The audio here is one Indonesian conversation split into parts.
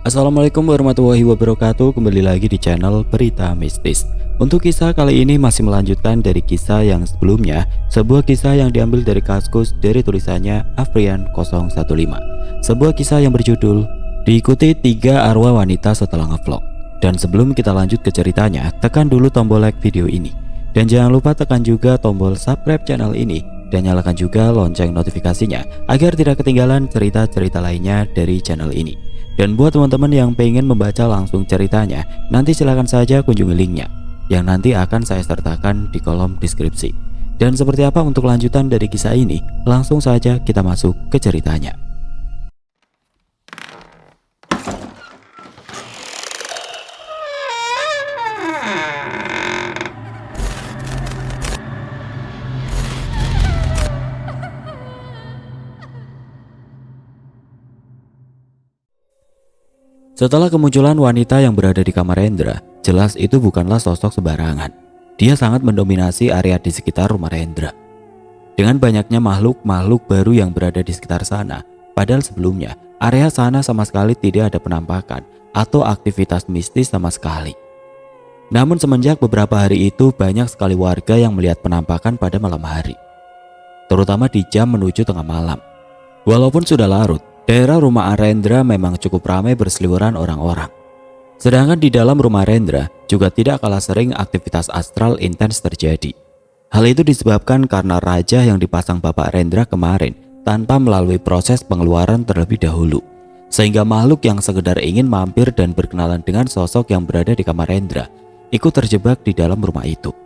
Assalamualaikum warahmatullahi wabarakatuh. Kembali lagi di channel Berita Mistis. Untuk kisah kali ini masih melanjutkan dari kisah yang sebelumnya, sebuah kisah yang diambil dari Kaskus dari tulisannya Afrian 015. Sebuah kisah yang berjudul Diikuti 3 Arwah Wanita Setelah Ngevlog. Dan sebelum kita lanjut ke ceritanya, tekan dulu tombol like video ini. Dan jangan lupa tekan juga tombol subscribe channel ini dan nyalakan juga lonceng notifikasinya agar tidak ketinggalan cerita-cerita lainnya dari channel ini. Dan buat teman-teman yang pengen membaca langsung ceritanya, nanti silahkan saja kunjungi linknya yang nanti akan saya sertakan di kolom deskripsi. Dan seperti apa untuk lanjutan dari kisah ini, langsung saja kita masuk ke ceritanya. Setelah kemunculan wanita yang berada di kamar Rendra, jelas itu bukanlah sosok sembarangan. Dia sangat mendominasi area di sekitar rumah Rendra. Dengan banyaknya makhluk-makhluk baru yang berada di sekitar sana, padahal sebelumnya area sana sama sekali tidak ada penampakan atau aktivitas mistis sama sekali. Namun semenjak beberapa hari itu banyak sekali warga yang melihat penampakan pada malam hari, terutama di jam menuju tengah malam. Walaupun sudah larut, daerah rumah Rendra memang cukup ramai berseliweran orang-orang. Sedangkan di dalam rumah Rendra juga tidak kalah sering aktivitas astral intens terjadi. Hal itu disebabkan karena raja yang dipasang Bapak Rendra kemarin tanpa melalui proses pengeluaran terlebih dahulu. Sehingga makhluk yang sekedar ingin mampir dan berkenalan dengan sosok yang berada di kamar Rendra ikut terjebak di dalam rumah itu.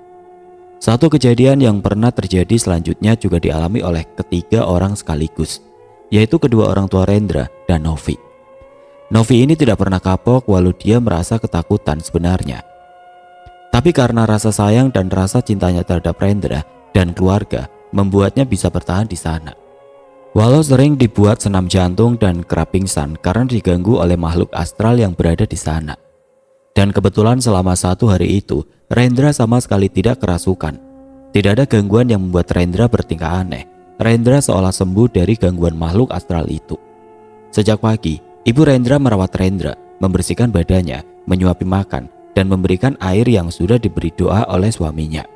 Satu kejadian yang pernah terjadi selanjutnya juga dialami oleh ketiga orang sekaligus, yaitu kedua orang tua Rendra dan Novi. Novi ini tidak pernah kapok walau dia merasa ketakutan sebenarnya. Tapi karena rasa sayang dan rasa cintanya terhadap Rendra dan keluarga membuatnya bisa bertahan di sana. Walau sering dibuat senam jantung dan kerap pingsan karena diganggu oleh makhluk astral yang berada di sana. Dan kebetulan selama 1 hari itu Rendra sama sekali tidak kerasukan. Tidak ada gangguan yang membuat Rendra bertingkah aneh. Rendra seolah sembuh dari gangguan makhluk astral itu. Sejak pagi, ibu Rendra merawat Rendra, membersihkan badannya, menyuapi makan, dan memberikan air yang sudah diberi doa oleh suaminya.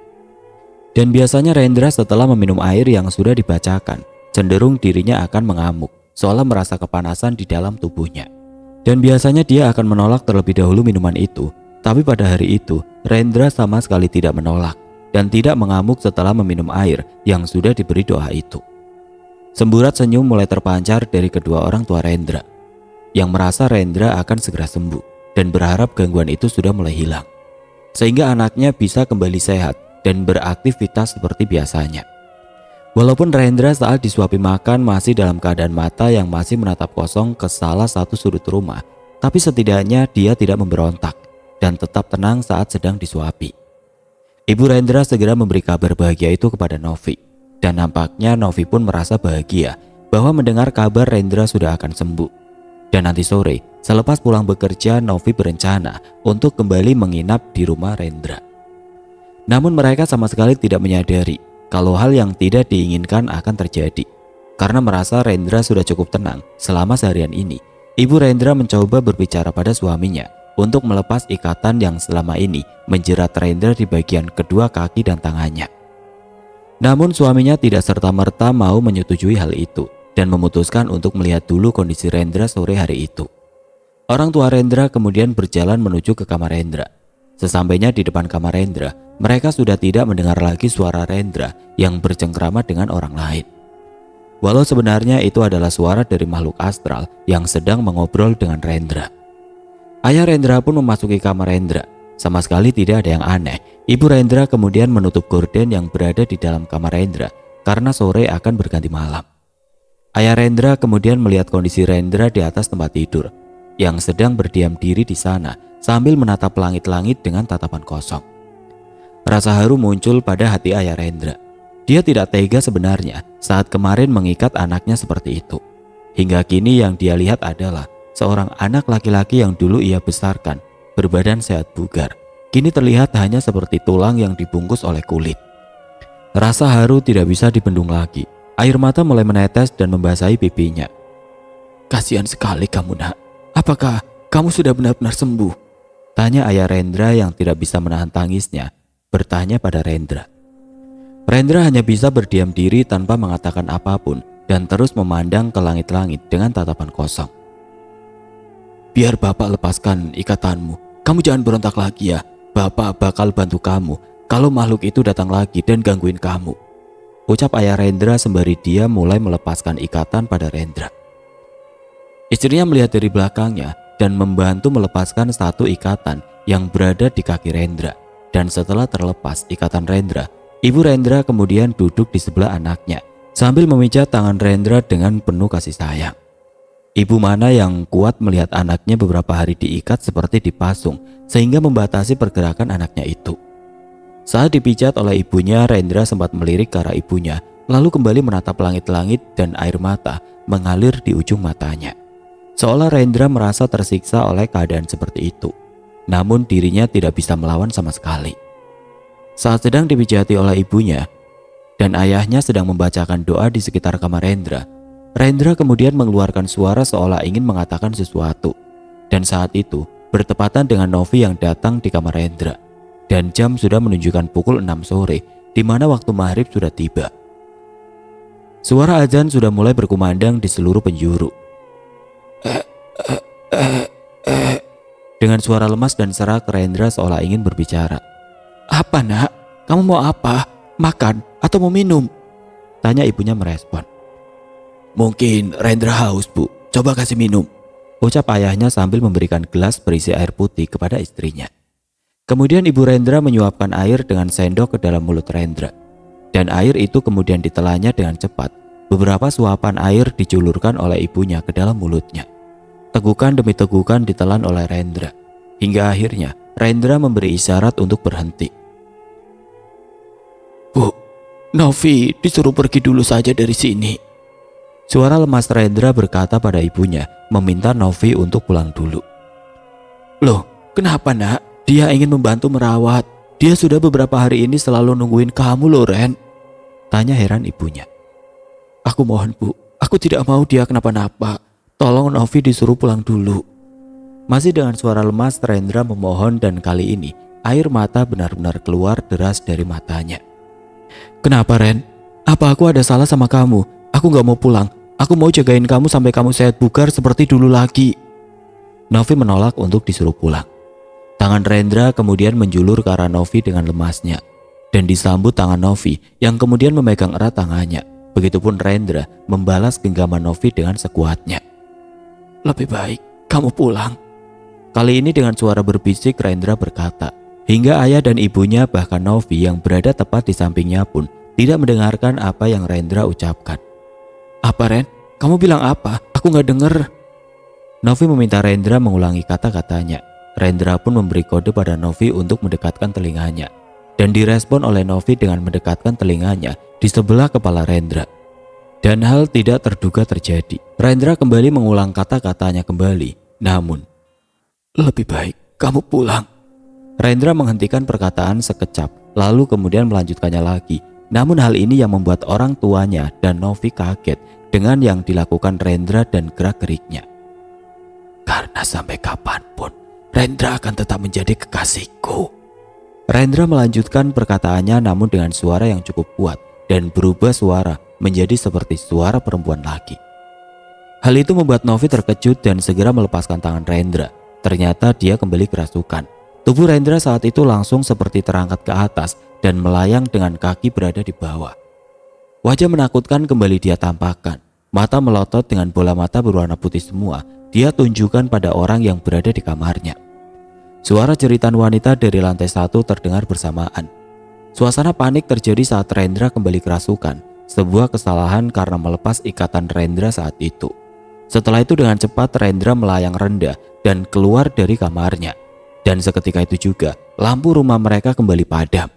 Dan biasanya Rendra setelah meminum air yang sudah dibacakan, cenderung dirinya akan mengamuk, seolah merasa kepanasan di dalam tubuhnya. Dan biasanya dia akan menolak terlebih dahulu minuman itu, tapi pada hari itu, Rendra sama sekali tidak menolak dan tidak mengamuk setelah meminum air yang sudah diberi doa itu. Semburat senyum mulai terpancar dari kedua orang tua Rendra, yang merasa Rendra akan segera sembuh dan berharap gangguan itu sudah mulai hilang, sehingga anaknya bisa kembali sehat dan beraktivitas seperti biasanya. Walaupun Rendra saat disuapi makan masih dalam keadaan mata yang masih menatap kosong ke salah satu sudut rumah, tapi setidaknya dia tidak memberontak dan tetap tenang saat sedang disuapi. Ibu Rendra segera memberi kabar bahagia itu kepada Novi, dan nampaknya Novi pun merasa bahagia bahwa mendengar kabar Rendra sudah akan sembuh. Dan nanti sore, selepas pulang bekerja, Novi berencana untuk kembali menginap di rumah Rendra. Namun mereka sama sekali tidak menyadari kalau hal yang tidak diinginkan akan terjadi. Karena merasa Rendra sudah cukup tenang selama seharian ini, ibu Rendra mencoba berbicara pada suaminya untuk melepas ikatan yang selama ini menjerat Rendra di bagian kedua kaki dan tangannya. Namun suaminya tidak serta-merta mau menyetujui hal itu dan memutuskan untuk melihat dulu kondisi Rendra sore hari itu. Orang tua Rendra kemudian berjalan menuju ke kamar Rendra. Sesampainya di depan kamar Rendra, mereka sudah tidak mendengar lagi suara Rendra yang bercengkrama dengan orang lain. Walau sebenarnya itu adalah suara dari makhluk astral yang sedang mengobrol dengan Rendra. Ayah Rendra pun memasuki kamar Rendra. Sama sekali tidak ada yang aneh. Ibu Rendra kemudian menutup gorden yang berada di dalam kamar Rendra karena sore akan berganti malam. Ayah Rendra kemudian melihat kondisi Rendra di atas tempat tidur yang sedang berdiam diri di sana sambil menatap langit-langit dengan tatapan kosong. Rasa haru muncul pada hati ayah Rendra. Dia tidak tega sebenarnya saat kemarin mengikat anaknya seperti itu. Hingga kini yang dia lihat adalah seorang anak laki-laki yang dulu ia besarkan, berbadan sehat bugar, kini terlihat hanya seperti tulang yang dibungkus oleh kulit. Rasa haru tidak bisa dibendung lagi. Air mata mulai menetes dan membasahi pipinya. "Kasihan sekali kamu, Nak. Apakah kamu sudah benar-benar sembuh?" tanya ayah Rendra yang tidak bisa menahan tangisnya, bertanya pada Rendra. Rendra hanya bisa berdiam diri tanpa mengatakan apapun dan terus memandang ke langit-langit dengan tatapan kosong. "Biar Bapak lepaskan ikatanmu. Kamu jangan berontak lagi ya. Bapak bakal bantu kamu kalau makhluk itu datang lagi dan gangguin kamu," ucap ayah Rendra sembari dia mulai melepaskan ikatan pada Rendra. Istrinya melihat dari belakangnya dan membantu melepaskan satu ikatan yang berada di kaki Rendra. Dan setelah terlepas ikatan Rendra, ibu Rendra kemudian duduk di sebelah anaknya sambil memijat tangan Rendra dengan penuh kasih sayang. Ibu mana yang kuat melihat anaknya beberapa hari diikat seperti dipasung sehingga membatasi pergerakan anaknya itu. Saat dipijat oleh ibunya, Rendra sempat melirik ke arah ibunya, lalu kembali menatap langit-langit dan air mata mengalir di ujung matanya. Seolah Rendra merasa tersiksa oleh keadaan seperti itu. Namun dirinya tidak bisa melawan sama sekali. Saat sedang dipijati oleh ibunya dan ayahnya sedang membacakan doa di sekitar kamar Rendra, Rendra kemudian mengeluarkan suara seolah ingin mengatakan sesuatu. Dan saat itu bertepatan dengan Novi yang datang di kamar Rendra. Dan jam sudah menunjukkan pukul 6 sore, di mana waktu maghrib sudah tiba. Suara azan sudah mulai berkumandang di seluruh penjuru. Dengan suara lemas dan serak, Rendra seolah ingin berbicara. "Apa nak? Kamu mau apa? Makan atau mau minum?" tanya ibunya merespon. "Mungkin Rendra haus, Bu. Coba kasih minum," ucap ayahnya sambil memberikan gelas berisi air putih kepada istrinya. Kemudian ibu Rendra menyuapkan air dengan sendok ke dalam mulut Rendra. Dan air itu kemudian ditelannya dengan cepat. Beberapa suapan air dijulurkan oleh ibunya ke dalam mulutnya. Tegukan demi tegukan ditelan oleh Rendra. Hingga akhirnya Rendra memberi isyarat untuk berhenti. "Bu, Novi disuruh pergi dulu saja dari sini." Suara lemas Rendra berkata pada ibunya, meminta Novi untuk pulang dulu. "Loh, kenapa nak? Dia ingin membantu merawat. Dia sudah beberapa hari ini selalu nungguin kamu loh, Ren," tanya heran ibunya. "Aku mohon, Bu, aku tidak mau dia kenapa-napa. Tolong Novi disuruh pulang dulu." Masih dengan suara lemas Rendra memohon dan kali ini air mata benar-benar keluar deras dari matanya. "Kenapa Ren? Apa aku ada salah sama kamu? Aku gak mau pulang. Aku mau jagain kamu sampai kamu sehat bugar seperti dulu lagi." Novi menolak untuk disuruh pulang. Tangan Rendra kemudian menjulur ke arah Novi dengan lemasnya. Dan disambut tangan Novi yang kemudian memegang erat tangannya. Begitupun Rendra membalas genggaman Novi dengan sekuatnya. "Lebih baik kamu pulang." Kali ini dengan suara berbisik Rendra berkata, hingga ayah dan ibunya bahkan Novi yang berada tepat di sampingnya pun tidak mendengarkan apa yang Rendra ucapkan. "Apa Ren? Kamu bilang apa? Aku gak denger." Novi meminta Rendra mengulangi kata-katanya. Rendra pun memberi kode pada Novi untuk mendekatkan telinganya. Dan direspon oleh Novi dengan mendekatkan telinganya di sebelah kepala Rendra. Dan hal tidak terduga terjadi. Rendra kembali mengulang kata-katanya kembali. Namun, "Lebih baik kamu pulang." Rendra menghentikan perkataan sekejap, lalu kemudian melanjutkannya lagi. Namun hal ini yang membuat orang tuanya dan Novi kaget dengan yang dilakukan Rendra dan gerak-geriknya. "Karena sampai kapanpun, Rendra akan tetap menjadi kekasihku." Rendra melanjutkan perkataannya namun dengan suara yang cukup kuat dan berubah suara menjadi seperti suara perempuan lagi. Hal itu membuat Novi terkejut dan segera melepaskan tangan Rendra. Ternyata dia kembali kerasukan. Tubuh Rendra saat itu langsung seperti terangkat ke atas dan melayang dengan kaki berada di bawah. Wajah menakutkan kembali dia tampakkan. Mata melotot dengan bola mata berwarna putih semua. Dia tunjukkan pada orang yang berada di kamarnya. Suara jeritan wanita dari lantai 1 terdengar bersamaan. Suasana panik terjadi saat Rendra kembali kerasukan. Sebuah kesalahan karena melepas ikatan Rendra saat itu. Setelah itu dengan cepat Rendra melayang rendah dan keluar dari kamarnya. Dan seketika itu juga lampu rumah mereka kembali padam.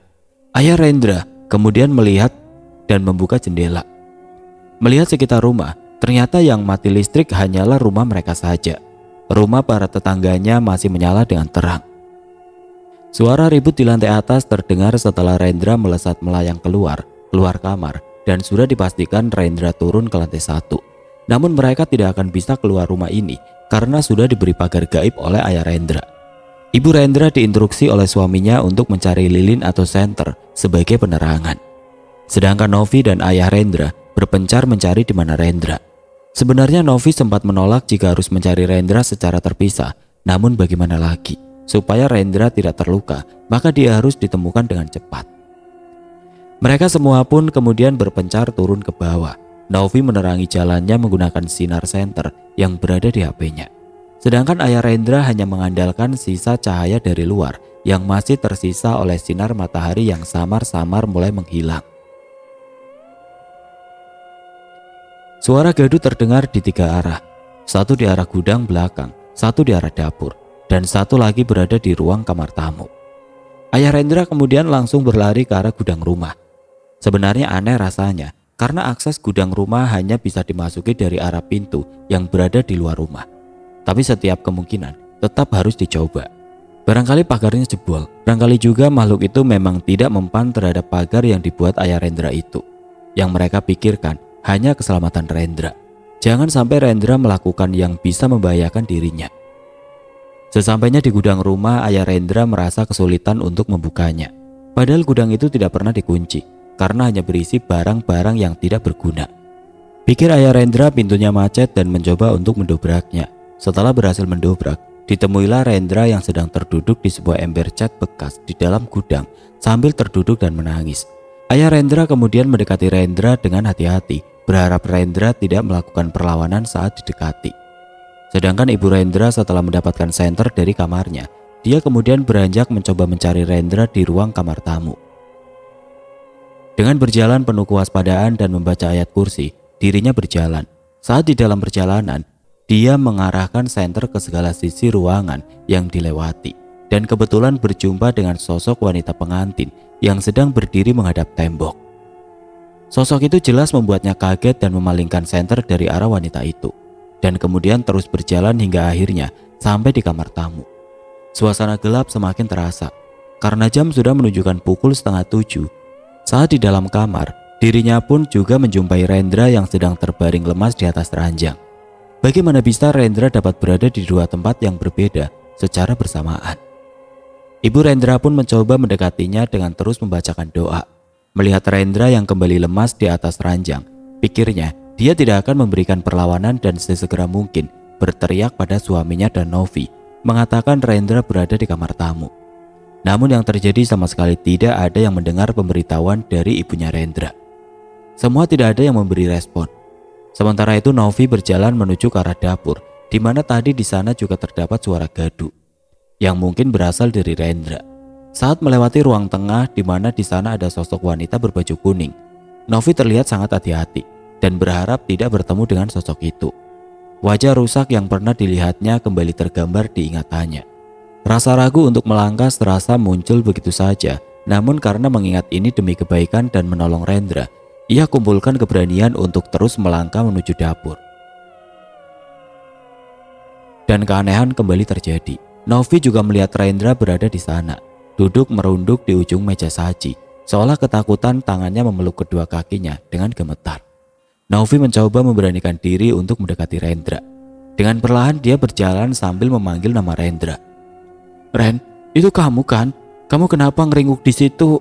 Ayah Rendra kemudian melihat dan membuka jendela. Melihat sekitar rumah, ternyata yang mati listrik hanyalah rumah mereka saja. Rumah para tetangganya masih menyala dengan terang. Suara ribut di lantai atas terdengar setelah Rendra melesat melayang keluar kamar dan sudah dipastikan Rendra turun ke lantai 1. Namun mereka tidak akan bisa keluar rumah ini karena sudah diberi pagar gaib oleh ayah Rendra. Ibu Rendra diinstruksi oleh suaminya untuk mencari lilin atau senter sebagai penerangan. Sedangkan Novi dan ayah Rendra berpencar mencari di mana Rendra. Sebenarnya Novi sempat menolak jika harus mencari Rendra secara terpisah, namun bagaimana lagi? Supaya Rendra tidak terluka, maka dia harus ditemukan dengan cepat. Mereka semua pun kemudian berpencar turun ke bawah. Novi menerangi jalannya menggunakan sinar senter yang berada di HP-nya. Sedangkan ayah Rendra hanya mengandalkan sisa cahaya dari luar yang masih tersisa oleh sinar matahari yang samar-samar mulai menghilang. Suara gaduh terdengar di 3 arah. Satu di arah gudang belakang, satu di arah dapur, dan satu lagi berada di ruang kamar tamu. Ayah Rendra kemudian langsung berlari ke arah gudang rumah. Sebenarnya aneh rasanya, karena akses gudang rumah hanya bisa dimasuki dari arah pintu yang berada di luar rumah. Tapi setiap kemungkinan tetap harus dicoba. Barangkali pagarnya jebol, barangkali juga makhluk itu memang tidak mempan terhadap pagar yang dibuat ayah Rendra itu. Yang mereka pikirkan hanya keselamatan Rendra. Jangan sampai Rendra melakukan yang bisa membahayakan dirinya. Sesampainya di gudang rumah, ayah Rendra merasa kesulitan untuk membukanya. Padahal gudang itu tidak pernah dikunci, karena hanya berisi barang-barang yang tidak berguna. Pikir ayah Rendra, pintunya macet dan mencoba untuk mendobraknya. Setelah berhasil mendobrak, ditemuilah Rendra yang sedang terduduk di sebuah ember cat bekas di dalam gudang sambil terduduk dan menangis. Ayah Rendra kemudian mendekati Rendra dengan hati-hati, berharap Rendra tidak melakukan perlawanan saat didekati. Sedangkan ibu Rendra setelah mendapatkan senter dari kamarnya, dia kemudian beranjak mencoba mencari Rendra di ruang kamar tamu. Dengan berjalan penuh kewaspadaan dan membaca ayat kursi, dirinya berjalan. Saat di dalam perjalanan, dia mengarahkan senter ke segala sisi ruangan yang dilewati, dan kebetulan berjumpa dengan sosok wanita pengantin yang sedang berdiri menghadap tembok. Sosok itu jelas membuatnya kaget dan memalingkan senter dari arah wanita itu, dan kemudian terus berjalan hingga akhirnya sampai di kamar tamu. Suasana gelap semakin terasa, karena jam sudah menunjukkan pukul 6:30. Saat di dalam kamar, dirinya pun juga menjumpai Rendra yang sedang terbaring lemas di atas ranjang. Bagaimana bisa Rendra dapat berada di 2 tempat yang berbeda secara bersamaan? Ibu Rendra pun mencoba mendekatinya dengan terus membacakan doa. Melihat Rendra yang kembali lemas di atas ranjang, pikirnya dia tidak akan memberikan perlawanan dan sesegera mungkin berteriak pada suaminya dan Novi, mengatakan Rendra berada di kamar tamu. Namun yang terjadi sama sekali tidak ada yang mendengar pemberitahuan dari ibunya Rendra. Semua tidak ada yang memberi respon. Sementara itu Novi berjalan menuju ke arah dapur, di mana tadi di sana juga terdapat suara gaduh yang mungkin berasal dari Rendra. Saat melewati ruang tengah di mana di sana ada sosok wanita berbaju kuning, Novi terlihat sangat hati-hati dan berharap tidak bertemu dengan sosok itu. Wajah rusak yang pernah dilihatnya kembali tergambar di ingatannya. Rasa ragu untuk melangkah terasa muncul begitu saja, namun karena mengingat ini demi kebaikan dan menolong Rendra, ia kumpulkan keberanian untuk terus melangkah menuju dapur. Dan keanehan kembali terjadi. Novi juga melihat Rendra berada di sana, duduk merunduk di ujung meja saji, seolah ketakutan tangannya memeluk kedua kakinya dengan gemetar. Novi mencoba memberanikan diri untuk mendekati Rendra. Dengan perlahan dia berjalan sambil memanggil nama Rendra. "Ren, itu kamu kan? Kamu kenapa ngeringuk di situ?"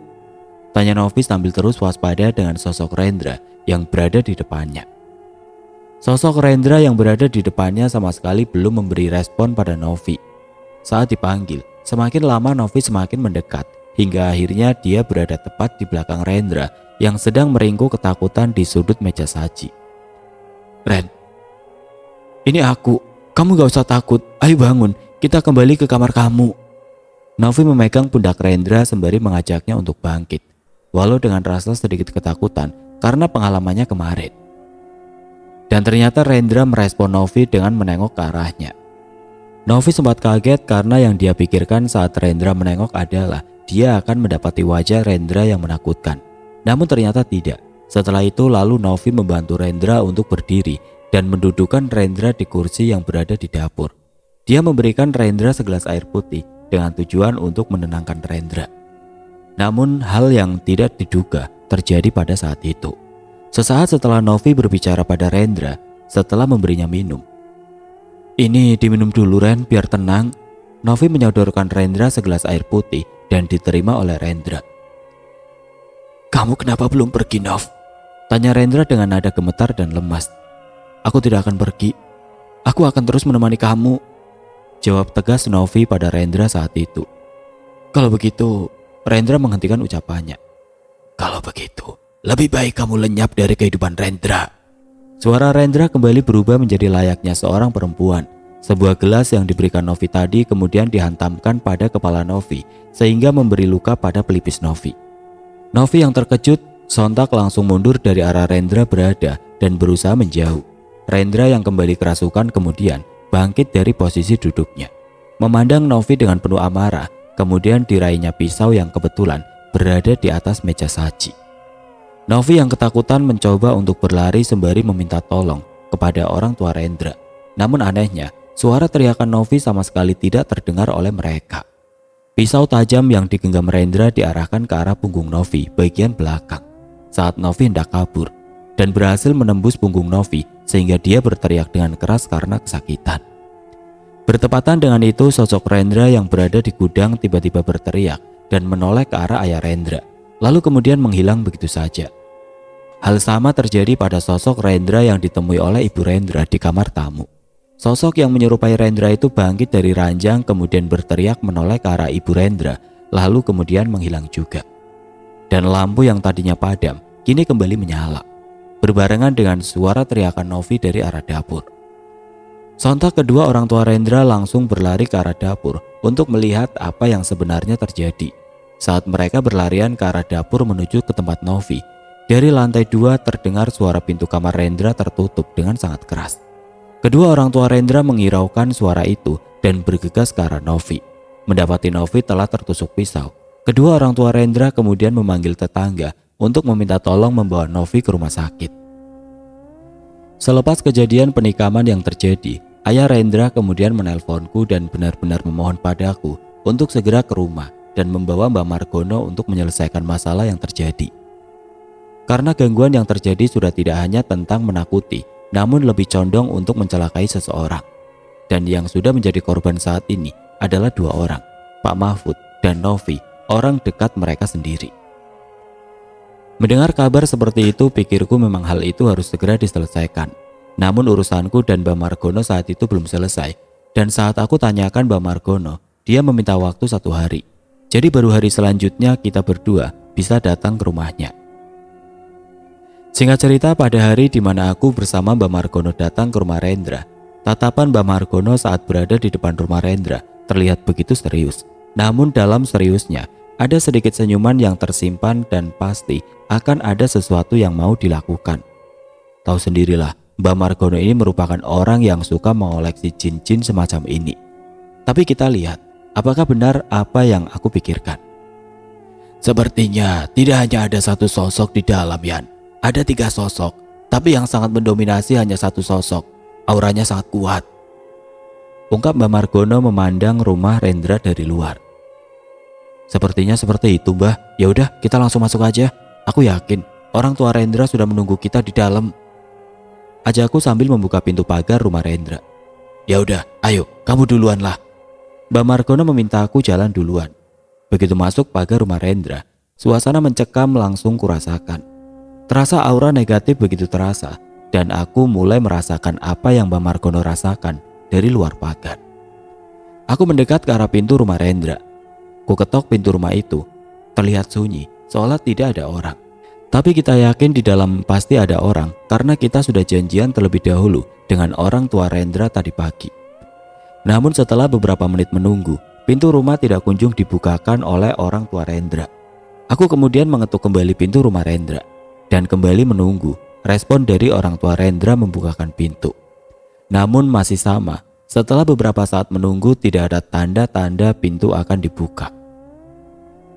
tanya Novi sambil terus waspada dengan sosok Rendra yang berada di depannya. Sosok Rendra yang berada di depannya sama sekali belum memberi respon pada Novi. Saat dipanggil, semakin lama Novi semakin mendekat, hingga akhirnya dia berada tepat di belakang Rendra yang sedang meringkuk ketakutan di sudut meja saji. "Ren, ini aku. Kamu gak usah takut. Ayo bangun, kita kembali ke kamar kamu." Novi memegang pundak Rendra sembari mengajaknya untuk bangkit, walau dengan rasa sedikit ketakutan karena pengalamannya kemarin. Dan ternyata Rendra merespon Novi dengan menengok ke arahnya. Novi sempat kaget karena yang dia pikirkan saat Rendra menengok adalah dia akan mendapati wajah Rendra yang menakutkan. Namun ternyata tidak. Setelah itu lalu Novi membantu Rendra untuk berdiri dan mendudukkan Rendra di kursi yang berada di dapur. Dia memberikan Rendra segelas air putih dengan tujuan untuk menenangkan Rendra. Namun hal yang tidak diduga terjadi pada saat itu. Sesaat setelah Novi berbicara pada Rendra, setelah memberinya minum, Ini diminum dulu Ren, biar tenang. Novi menyodorkan Rendra segelas air putih dan diterima oleh Rendra. Kamu kenapa belum pergi, Nov? Tanya Rendra dengan nada gemetar dan lemas. Aku tidak akan pergi. Aku akan terus menemani kamu, jawab tegas Novi pada Rendra saat itu. Kalau begitu, Rendra menghentikan ucapannya. Kalau begitu, lebih baik kamu lenyap dari kehidupan Rendra. Suara Rendra kembali berubah menjadi layaknya seorang perempuan. Sebuah gelas yang diberikan Novi tadi kemudian dihantamkan pada kepala Novi sehingga memberi luka pada pelipis Novi. Novi yang terkejut sontak langsung mundur dari arah Rendra berada dan berusaha menjauh. Rendra yang kembali kerasukan kemudian bangkit dari posisi duduknya. Memandang Novi dengan penuh amarah, kemudian diraihnya pisau yang kebetulan berada di atas meja saji. Novi yang ketakutan mencoba untuk berlari sembari meminta tolong kepada orang tua Rendra. Namun anehnya, suara teriakan Novi sama sekali tidak terdengar oleh mereka. Pisau tajam yang digenggam Rendra diarahkan ke arah punggung Novi bagian belakang saat Novi hendak kabur dan berhasil menembus punggung Novi sehingga dia berteriak dengan keras karena kesakitan. Bertepatan dengan itu, sosok Rendra yang berada di gudang tiba-tiba berteriak dan menoleh ke arah ayah Rendra, lalu kemudian menghilang begitu saja. Hal sama terjadi pada sosok Rendra yang ditemui oleh ibu Rendra di kamar tamu. Sosok yang menyerupai Rendra itu bangkit dari ranjang kemudian berteriak menoleh ke arah ibu Rendra, lalu kemudian menghilang juga. Dan lampu yang tadinya padam kini kembali menyala, berbarengan dengan suara teriakan Novi dari arah dapur. Sontak kedua orang tua Rendra langsung berlari ke arah dapur untuk melihat apa yang sebenarnya terjadi. Saat mereka berlarian ke arah dapur menuju ke tempat Novi, dari lantai 2 terdengar suara pintu kamar Rendra tertutup dengan sangat keras. Kedua orang tua Rendra menghiraukan suara itu dan bergegas ke arah Novi. Mendapati Novi telah tertusuk pisau, kedua orang tua Rendra kemudian memanggil tetangga untuk meminta tolong membawa Novi ke rumah sakit. Selepas kejadian penikaman yang terjadi, ayah Rendra kemudian menelponku dan benar-benar memohon padaku untuk segera ke rumah dan membawa Mbak Margono untuk menyelesaikan masalah yang terjadi. Karena gangguan yang terjadi sudah tidak hanya tentang menakuti, namun lebih condong untuk mencelakai seseorang. Dan yang sudah menjadi korban saat ini adalah 2 orang, Pak Mahfud dan Novi, orang dekat mereka sendiri. Mendengar kabar seperti itu, pikirku memang hal itu harus segera diselesaikan. Namun urusanku dan Mbak Margono saat itu belum selesai. Dan saat aku tanyakan Mbak Margono, dia meminta waktu 1 hari. Jadi baru hari selanjutnya kita berdua bisa datang ke rumahnya. Singkat cerita, pada hari di mana aku bersama Mbak Margono datang ke rumah Rendra, tatapan Mbak Margono saat berada di depan rumah Rendra terlihat begitu serius. Namun dalam seriusnya, ada sedikit senyuman yang tersimpan dan pasti akan ada sesuatu yang mau dilakukan. Tahu sendirilah, Mbak Margono ini merupakan orang yang suka mengoleksi cincin semacam ini. Tapi kita lihat, apakah benar apa yang aku pikirkan? Sepertinya tidak hanya ada satu sosok di dalam, Yan. Ada 3 sosok, tapi yang sangat mendominasi hanya satu sosok. Auranya sangat kuat, ungkap Mbak Margono memandang rumah Rendra dari luar. Sepertinya seperti itu, Mbah. Ya udah, kita langsung masuk aja. Aku yakin orang tua Rendra sudah menunggu kita di dalam. Ajakku sambil membuka pintu pagar rumah Rendra. Ya udah, ayo, kamu duluan lah. Mbak Margono meminta aku jalan duluan. Begitu masuk pagar rumah Rendra, suasana mencekam langsung kurasakan. Terasa aura negatif begitu terasa, dan aku mulai merasakan apa yang Mbak Margono rasakan dari luar pagar. Aku mendekat ke arah pintu rumah Rendra. Ku ketok pintu rumah itu. Terlihat sunyi, seolah tidak ada orang. Tapi kita yakin di dalam pasti ada orang karena kita sudah janjian terlebih dahulu dengan orang tua Rendra tadi pagi. Namun setelah beberapa menit menunggu, pintu rumah tidak kunjung dibukakan oleh orang tua Rendra. Aku kemudian mengetuk kembali pintu rumah Rendra dan kembali menunggu respon dari orang tua Rendra membukakan pintu. Namun masih sama, setelah beberapa saat menunggu tidak ada tanda-tanda pintu akan dibuka.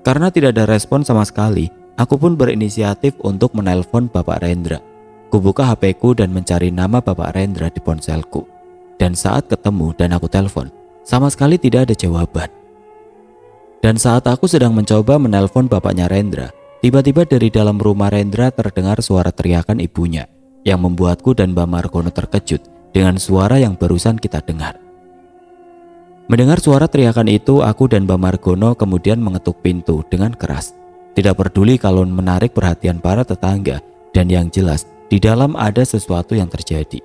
Karena tidak ada respon sama sekali, aku pun berinisiatif untuk menelpon Bapak Rendra. Kubuka HP-ku dan mencari nama Bapak Rendra di ponselku. Dan saat ketemu dan aku telepon, sama sekali tidak ada jawaban. Dan saat aku sedang mencoba menelpon bapaknya Rendra, tiba-tiba dari dalam rumah Rendra terdengar suara teriakan ibunya yang membuatku dan Mbak Margono terkejut dengan suara yang barusan kita dengar. Mendengar suara teriakan itu, aku dan Mbak Margono kemudian mengetuk pintu dengan keras. Tidak peduli kalau menarik perhatian para tetangga, dan yang jelas di dalam ada sesuatu yang terjadi.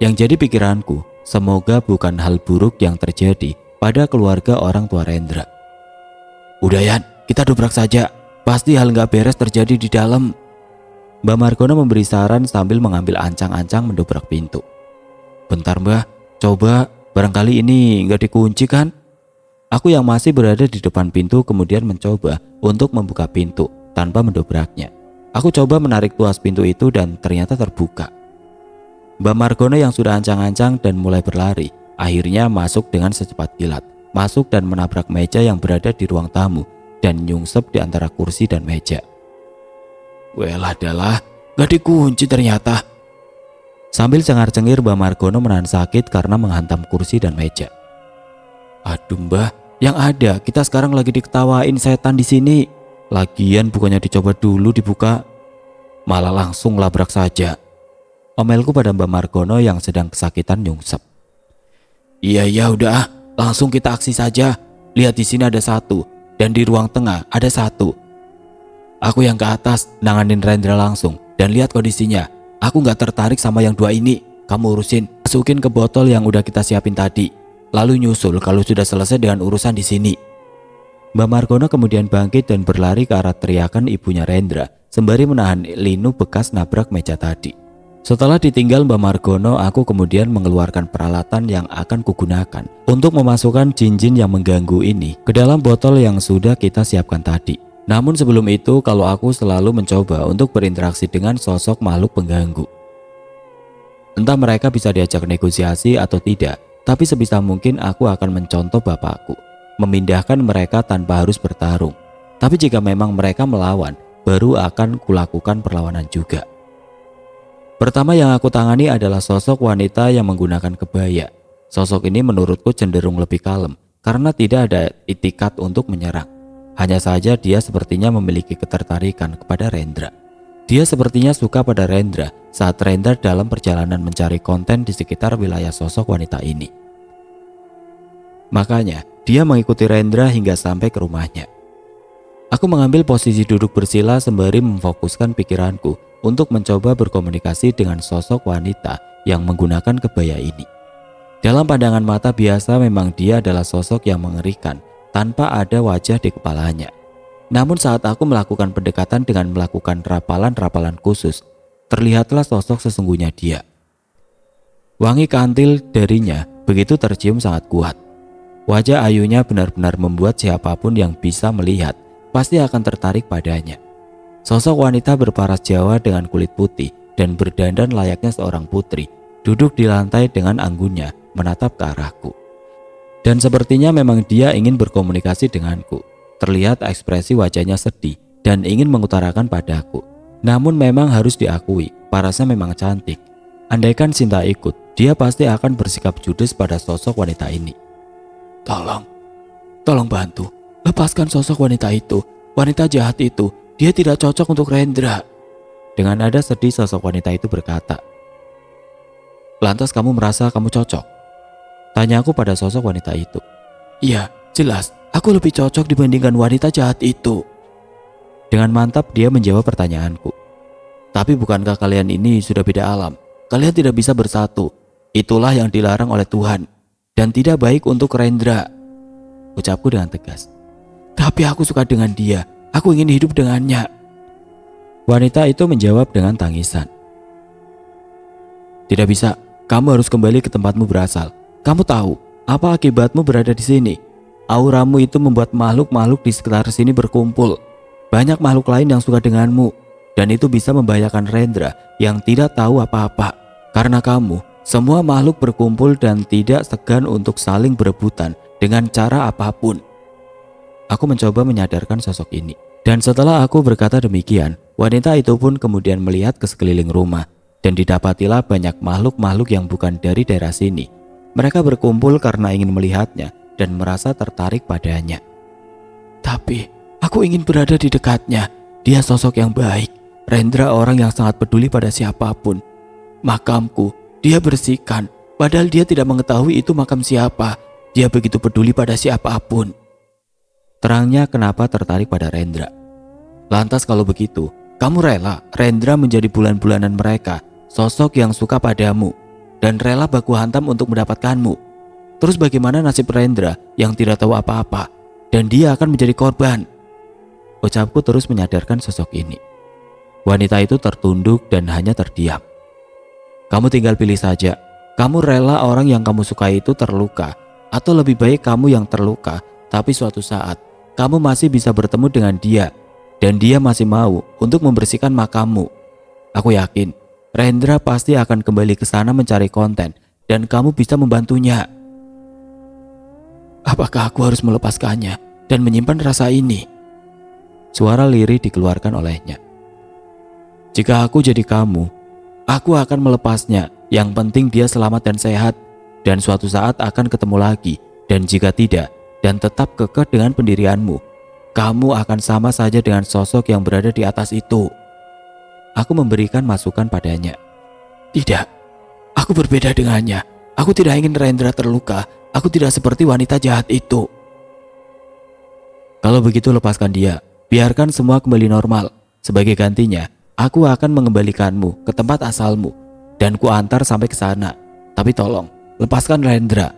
Yang jadi pikiranku, semoga bukan hal buruk yang terjadi pada keluarga orang tua Rendra. Udah Yan, kita dobrak saja. Pasti hal gak beres terjadi di dalam. Mbak Margono memberi saran sambil mengambil ancang-ancang mendobrak pintu. Bentar Mbah, coba, barangkali ini gak dikunci kan? Aku yang masih berada di depan pintu kemudian mencoba untuk membuka pintu tanpa mendobraknya. Aku coba menarik tuas pintu itu dan ternyata terbuka. Mbak Margono yang sudah ancang-ancang dan mulai berlari, akhirnya masuk dengan secepat kilat. Masuk dan menabrak meja yang berada di ruang tamu dan nyungsep di antara kursi dan meja. Welah dalah, gak dikunci ternyata. Sambil cengar-cengir Mbak Margono menahan sakit karena menghantam kursi dan meja. Aduh Mbah, yang ada kita sekarang lagi diketawain setan di sini. Lagian bukannya dicoba dulu dibuka, malah langsung labrak saja. Omelku pada Mbak Margono yang sedang kesakitan nyungsep. Iya udah, langsung kita aksi saja. Lihat di sini ada satu dan di ruang tengah ada satu. Aku yang ke atas nanganin Rendra langsung dan lihat kondisinya. Aku gak tertarik sama yang dua ini. Kamu urusin, masukin ke botol yang udah kita siapin tadi. Lalu nyusul kalau sudah selesai dengan urusan di sini. Mbak Margono kemudian bangkit dan berlari ke arah teriakan ibunya Rendra sembari menahan linu bekas nabrak meja tadi. Setelah ditinggal Mbak Margono, aku kemudian mengeluarkan peralatan yang akan kugunakan untuk memasukkan jin-jin yang mengganggu ini ke dalam botol yang sudah kita siapkan tadi. Namun sebelum itu, kalau aku selalu mencoba untuk berinteraksi dengan sosok makhluk pengganggu. Entah mereka bisa diajak negosiasi atau tidak, tapi sebisa mungkin aku akan mencontoh bapakku, memindahkan mereka tanpa harus bertarung. Tapi jika memang mereka melawan, baru akan kulakukan perlawanan juga. Pertama yang aku tangani adalah sosok wanita yang menggunakan kebaya. Sosok ini menurutku cenderung lebih kalem karena tidak ada itikat untuk menyerang. Hanya saja dia sepertinya memiliki ketertarikan kepada Rendra. Dia sepertinya suka pada Rendra saat Rendra dalam perjalanan mencari konten di sekitar wilayah sosok wanita ini. Makanya dia mengikuti Rendra hingga sampai ke rumahnya. Aku mengambil posisi duduk bersila sembari memfokuskan pikiranku untuk mencoba berkomunikasi dengan sosok wanita yang menggunakan kebaya ini. Dalam pandangan mata biasa memang dia adalah sosok yang mengerikan tanpa ada wajah di kepalanya. Namun saat aku melakukan pendekatan dengan melakukan rapalan-rapalan khusus, terlihatlah sosok sesungguhnya dia. Wangi kantil darinya begitu tercium sangat kuat. Wajah ayunya benar-benar membuat siapapun yang bisa melihat pasti akan tertarik padanya. Sosok wanita berparas Jawa dengan kulit putih dan berdandan layaknya seorang putri, duduk di lantai dengan anggunnya menatap ke arahku. Dan sepertinya memang dia ingin berkomunikasi denganku. Terlihat ekspresi wajahnya sedih dan ingin mengutarakan padaku. Namun memang harus diakui, parasnya memang cantik. Andaikan Sinta ikut, dia pasti akan bersikap judes pada sosok wanita ini. Tolong bantu, lepaskan sosok wanita itu. Wanita jahat itu, dia tidak cocok untuk Rendra. Dengan nada sedih sosok wanita itu berkata. Lantas kamu merasa kamu cocok? Tanya aku pada sosok wanita itu. Iya, jelas. Aku lebih cocok dibandingkan wanita jahat itu. Dengan mantap dia menjawab pertanyaanku. Tapi bukankah kalian ini sudah beda alam? Kalian tidak bisa bersatu. Itulah yang dilarang oleh Tuhan. Dan tidak baik untuk Rendra. Ucapku dengan tegas. Tapi aku suka dengan dia. Aku ingin hidup dengannya. Wanita itu menjawab dengan tangisan. Tidak bisa. Kamu harus kembali ke tempatmu berasal. Kamu tahu apa akibatmu berada di sini? Auramu itu membuat makhluk-makhluk di sekitar sini berkumpul. Banyak makhluk lain yang suka denganmu. Dan itu bisa membahayakan Rendra yang tidak tahu apa-apa. Karena kamu, semua makhluk berkumpul dan tidak segan untuk saling berebutan dengan cara apapun. Aku mencoba menyadarkan sosok ini. Dan setelah aku berkata demikian, wanita itu pun kemudian melihat ke sekeliling rumah. Dan didapatilah banyak makhluk-makhluk yang bukan dari daerah sini. Mereka berkumpul karena ingin melihatnya dan merasa tertarik padanya. Tapi aku ingin berada di dekatnya. Dia sosok yang baik. Rendra orang yang sangat peduli pada siapapun. Makamku Dia bersihkan, padahal dia tidak mengetahui itu makam siapa. Dia begitu peduli pada siapapun. Terangnya kenapa tertarik pada Rendra. Lantas kalau begitu, kamu rela Rendra menjadi bulan-bulanan mereka, sosok yang suka padamu, dan rela baku hantam untuk mendapatkanmu. Terus bagaimana nasib Rendra yang tidak tahu apa-apa, dan dia akan menjadi korban? Ucapku terus menyadarkan sosok ini. Wanita itu tertunduk dan hanya terdiam. Kamu tinggal pilih saja. Kamu rela orang yang kamu sukai itu terluka, atau lebih baik kamu yang terluka, tapi suatu saat kamu masih bisa bertemu dengan dia, dan dia masih mau untuk membersihkan makammu. Aku yakin Rendra pasti akan kembali ke sana mencari konten, dan kamu bisa membantunya. Apakah aku harus melepaskannya dan menyimpan rasa ini? Suara lirih dikeluarkan olehnya. Jika aku jadi kamu, aku akan melepasnya. Yang penting dia selamat dan sehat, dan suatu saat akan ketemu lagi. Dan jika tidak, dan tetap kekeh dengan pendirianmu, kamu akan sama saja dengan sosok yang berada di atas itu. Aku memberikan masukan padanya. Tidak, aku berbeda dengannya. Aku tidak ingin Rendra terluka. Aku tidak seperti wanita jahat itu. Kalau begitu lepaskan dia. Biarkan semua kembali normal. Sebagai gantinya, aku akan mengembalikanmu ke tempat asalmu dan ku antar sampai ke sana. Tapi tolong, lepaskan Rendra.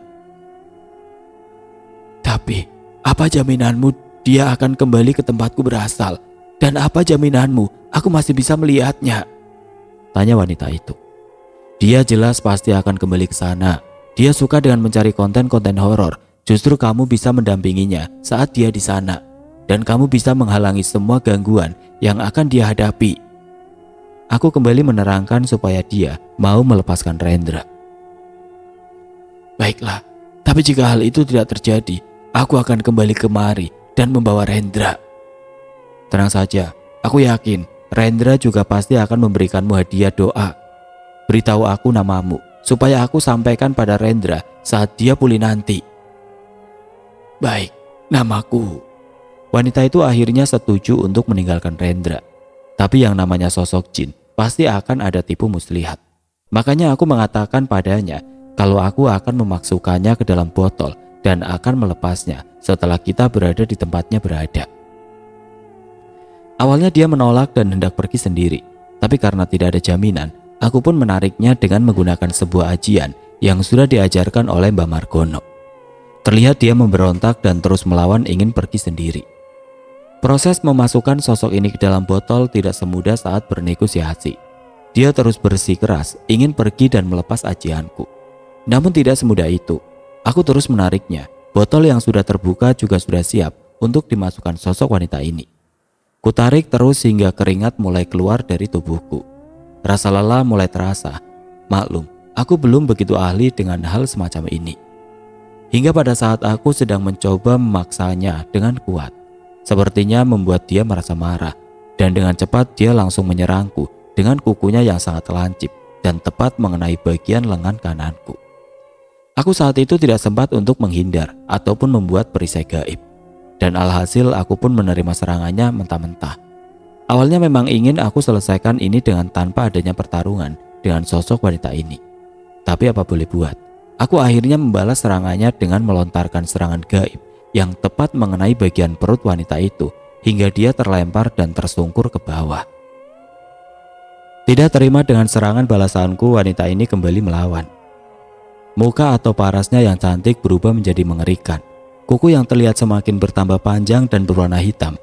Tapi, apa jaminanmu dia akan kembali ke tempatku berasal? Dan apa jaminanmu aku masih bisa melihatnya? Tanya wanita itu. Dia jelas pasti akan kembali ke sana. Dia suka dengan mencari konten-konten horor. Justru kamu bisa mendampinginya saat dia di sana. Dan kamu bisa menghalangi semua gangguan yang akan dia hadapi. Aku kembali menerangkan supaya dia mau melepaskan Rendra. Baiklah, tapi jika hal itu tidak terjadi, aku akan kembali kemari dan membawa Rendra. Tenang saja, aku yakin Rendra juga pasti akan memberikanmu hadiah doa. Beritahu aku namamu, supaya aku sampaikan pada Rendra saat dia pulih nanti. Baik, namaku. Wanita itu akhirnya setuju untuk meninggalkan Rendra. Tapi yang namanya sosok jin pasti akan ada tipu muslihat. Makanya aku mengatakan padanya kalau aku akan memasukkannya ke dalam botol dan akan melepasnya setelah kita berada di tempatnya berada. Awalnya dia menolak dan hendak pergi sendiri. Tapi karena tidak ada jaminan, aku pun menariknya dengan menggunakan sebuah ajian yang sudah diajarkan oleh Mbak Margono. Terlihat dia memberontak dan terus melawan ingin pergi sendiri. Proses memasukkan sosok ini ke dalam botol tidak semudah saat bernegosiasi. Dia terus bersikeras ingin pergi dan melepas ajianku. Namun tidak semudah itu. Aku terus menariknya. Botol yang sudah terbuka juga sudah siap untuk dimasukkan sosok wanita ini. Kutarik terus hingga keringat mulai keluar dari tubuhku. Rasa lelah mulai terasa. Maklum, aku belum begitu ahli dengan hal semacam ini. Hingga pada saat aku sedang mencoba memaksanya dengan kuat, sepertinya membuat dia merasa marah, dan dengan cepat dia langsung menyerangku dengan kukunya yang sangat lancip dan tepat mengenai bagian lengan kananku. Aku saat itu tidak sempat untuk menghindar ataupun membuat perisai gaib, dan alhasil aku pun menerima serangannya mentah-mentah. Awalnya memang ingin aku selesaikan ini dengan tanpa adanya pertarungan dengan sosok wanita ini. Tapi apa boleh buat, aku akhirnya membalas serangannya dengan melontarkan serangan gaib yang tepat mengenai bagian perut wanita itu hingga dia terlempar dan tersungkur ke bawah. Tidak terima dengan serangan balasanku, wanita ini kembali melawan. Muka atau parasnya yang cantik berubah menjadi mengerikan. Kuku yang terlihat semakin bertambah panjang dan berwarna hitam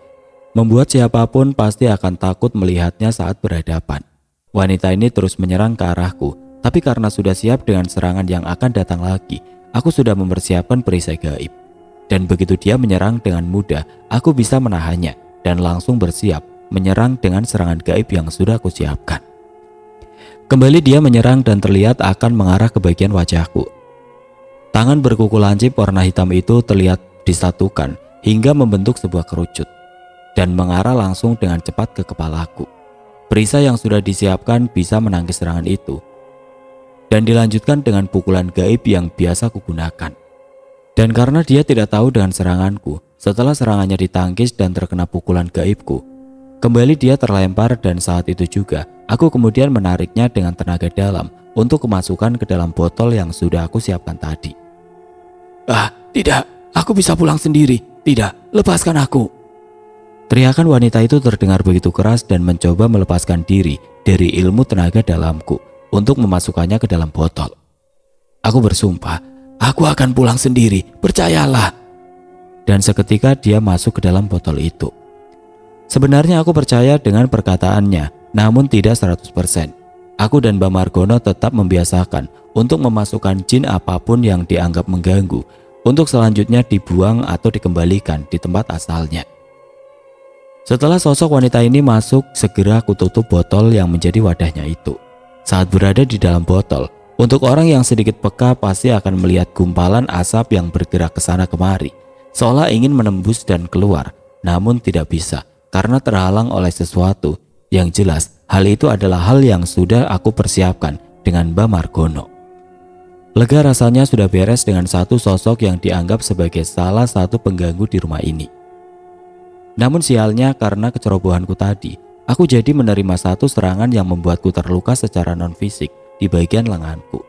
membuat siapapun pasti akan takut melihatnya saat berhadapan. Wanita ini terus menyerang ke arahku, tapi karena sudah siap dengan serangan yang akan datang lagi, aku sudah mempersiapkan perisai gaib. Dan begitu dia menyerang dengan mudah, aku bisa menahannya dan langsung bersiap menyerang dengan serangan gaib yang sudah aku siapkan. Kembali dia menyerang dan terlihat akan mengarah ke bagian wajahku. Tangan berkuku lancip warna hitam itu terlihat disatukan hingga membentuk sebuah kerucut dan mengarah langsung dengan cepat ke kepalaku. Perisai yang sudah disiapkan bisa menangkis serangan itu dan dilanjutkan dengan pukulan gaib yang biasa kugunakan. Dan karena dia tidak tahu dengan seranganku, setelah serangannya ditangkis dan terkena pukulan gaibku, kembali dia terlempar dan saat itu juga aku kemudian menariknya dengan tenaga dalam untuk kemasukan ke dalam botol yang sudah aku siapkan tadi. "Ah, tidak, aku bisa pulang sendiri. Tidak, lepaskan aku." Teriakan wanita itu terdengar begitu keras dan mencoba melepaskan diri dari ilmu tenaga dalamku untuk memasukkannya ke dalam botol. Aku bersumpah, "Aku akan pulang sendiri, percayalah." Dan seketika dia masuk ke dalam botol itu. Sebenarnya aku percaya dengan perkataannya, namun tidak 100%. Aku dan Mbak Margono tetap membiasakan untuk memasukkan jin apapun yang dianggap mengganggu untuk selanjutnya dibuang atau dikembalikan di tempat asalnya. Setelah sosok wanita ini masuk, segera aku tutup botol yang menjadi wadahnya itu. Saat berada di dalam botol, untuk orang yang sedikit peka pasti akan melihat gumpalan asap yang bergerak ke sana kemari, seolah ingin menembus dan keluar, namun tidak bisa karena terhalang oleh sesuatu. Yang jelas, hal itu adalah hal yang sudah aku persiapkan dengan Mbak Margono. Lega rasanya sudah beres dengan satu sosok yang dianggap sebagai salah satu pengganggu di rumah ini. Namun sialnya karena kecerobohanku tadi, aku jadi menerima satu serangan yang membuatku terluka secara non-fisik di bagian lenganku.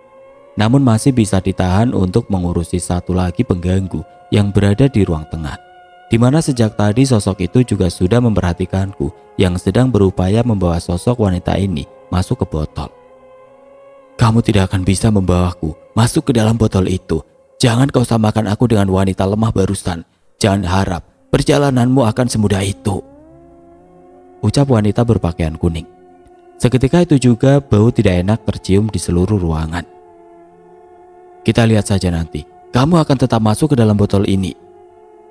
Namun masih bisa ditahan untuk mengurusi satu lagi pengganggu yang berada di ruang tengah, di mana sejak tadi sosok itu juga sudah memperhatikanku yang sedang berupaya membawa sosok wanita ini masuk ke botol. "Kamu tidak akan bisa membawaku masuk ke dalam botol itu. Jangan kau samakan aku dengan wanita lemah barusan. Jangan harap perjalananmu akan semudah itu," ucap wanita berpakaian kuning. Seketika itu juga bau tidak enak tercium di seluruh ruangan. "Kita lihat saja nanti. Kamu akan tetap masuk ke dalam botol ini,"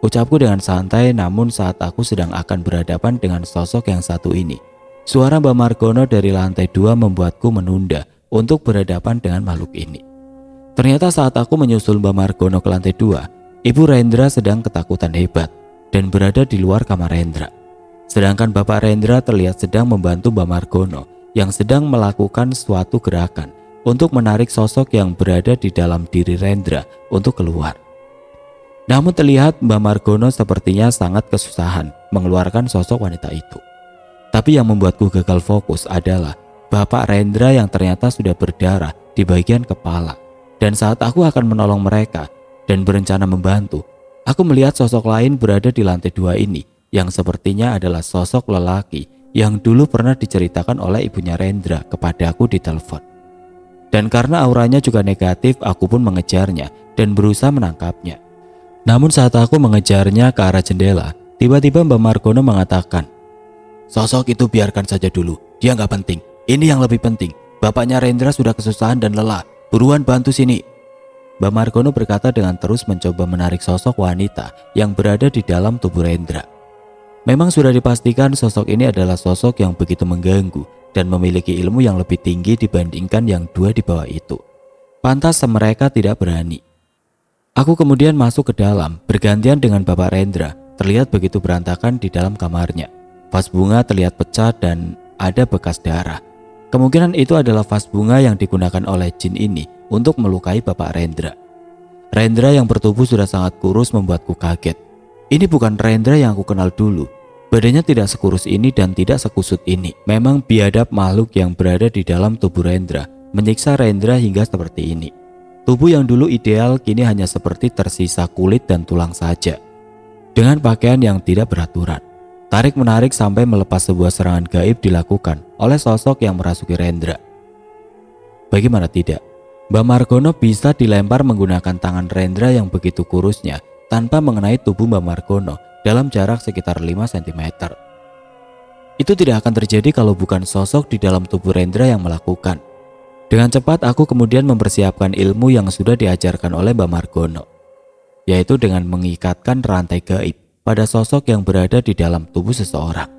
ucapku dengan santai. Namun saat aku sedang akan berhadapan dengan sosok yang satu ini, suara Mbak Margono dari lantai 2 membuatku menunda untuk berhadapan dengan makhluk ini. Ternyata saat aku menyusul Mbak Margono ke lantai 2, Ibu Rendra sedang ketakutan hebat dan berada di luar kamar Rendra. Sedangkan Bapak Rendra terlihat sedang membantu Mbak Margono yang sedang melakukan suatu gerakan untuk menarik sosok yang berada di dalam diri Rendra untuk keluar. Namun terlihat Mbak Margono sepertinya sangat kesusahan mengeluarkan sosok wanita itu. Tapi yang membuatku gagal fokus adalah Bapak Rendra yang ternyata sudah berdarah di bagian kepala. Dan saat aku akan menolong mereka dan berencana membantu, aku melihat sosok lain berada di lantai 2 ini yang sepertinya adalah sosok lelaki yang dulu pernah diceritakan oleh ibunya Rendra kepadaku di telepon. Dan karena auranya juga negatif, aku pun mengejarnya dan berusaha menangkapnya. Namun saat aku mengejarnya ke arah jendela, tiba-tiba Mbak Margono mengatakan, "Sosok itu biarkan saja dulu, dia nggak penting. Ini yang lebih penting, bapaknya Rendra sudah kesusahan dan lelah. Buruan bantu sini." Mbak Margono berkata dengan terus mencoba menarik sosok wanita yang berada di dalam tubuh Rendra. Memang sudah dipastikan sosok ini adalah sosok yang begitu mengganggu dan memiliki ilmu yang lebih tinggi dibandingkan yang dua di bawah itu. Pantas mereka tidak berani. Aku kemudian masuk ke dalam, bergantian dengan Bapak Rendra. Terlihat begitu berantakan di dalam kamarnya. Vas bunga terlihat pecah dan ada bekas darah. Kemungkinan itu adalah vas bunga yang digunakan oleh jin ini untuk melukai Bapak Rendra. Rendra yang bertubuh sudah sangat kurus membuatku kaget. Ini bukan Rendra yang aku kenal dulu. Badannya tidak sekurus ini dan tidak sekusut ini. Memang biadab makhluk yang berada di dalam tubuh Rendra menyiksa Rendra hingga seperti ini. Tubuh yang dulu ideal kini hanya seperti tersisa kulit dan tulang saja. Dengan pakaian yang tidak beraturan. Tarik-menarik sampai melepas sebuah serangan gaib dilakukan oleh sosok yang merasuki Rendra. Bagaimana tidak? Mbak Margono bisa dilempar menggunakan tangan Rendra yang begitu kurusnya tanpa mengenai tubuh Mbak Margono dalam jarak sekitar 5 cm. Itu tidak akan terjadi kalau bukan sosok di dalam tubuh Rendra yang melakukan. Dengan cepat aku kemudian mempersiapkan ilmu yang sudah diajarkan oleh Mbak Margono, yaitu dengan mengikatkan rantai gaib pada sosok yang berada di dalam tubuh seseorang.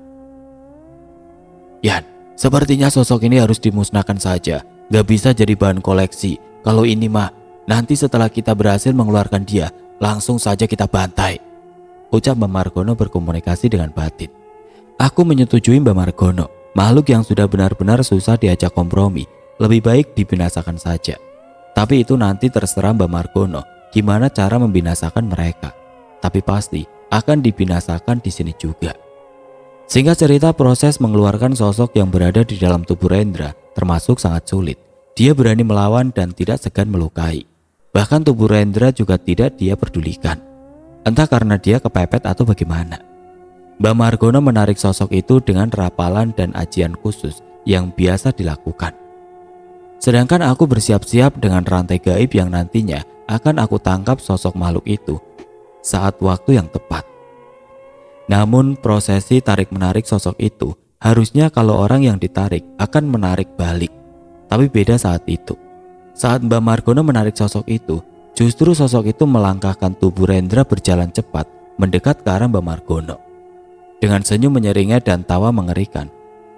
"Yan, sepertinya sosok ini harus dimusnahkan saja. Gak bisa jadi bahan koleksi. Kalau ini mah, nanti setelah kita berhasil mengeluarkan dia, langsung saja kita bantai," ucap Mbak Margono berkomunikasi dengan batin. Aku menyetujui Mbak Margono. Makhluk yang sudah benar-benar susah diajak kompromi, lebih baik dibinasakan saja. Tapi itu nanti terserah Mbak Margono gimana cara membinasakan mereka. Tapi pasti akan dibinasakan di sini juga. Singkat cerita, proses mengeluarkan sosok yang berada di dalam tubuh Rendra termasuk sangat sulit. Dia berani melawan dan tidak segan melukai. Bahkan tubuh Rendra juga tidak dia pedulikan. Entah karena dia kepepet atau bagaimana. Mbah Margono menarik sosok itu dengan rapalan dan ajian khusus yang biasa dilakukan. Sedangkan aku bersiap-siap dengan rantai gaib yang nantinya akan aku tangkap sosok makhluk itu saat waktu yang tepat. Namun prosesi tarik-menarik sosok itu harusnya kalau orang yang ditarik akan menarik balik. Tapi beda saat itu. Saat Mbah Margono menarik sosok itu, justru sosok itu melangkahkan tubuh Rendra berjalan cepat mendekat ke arah Mbah Margono. Dengan senyum menyeringai dan tawa mengerikan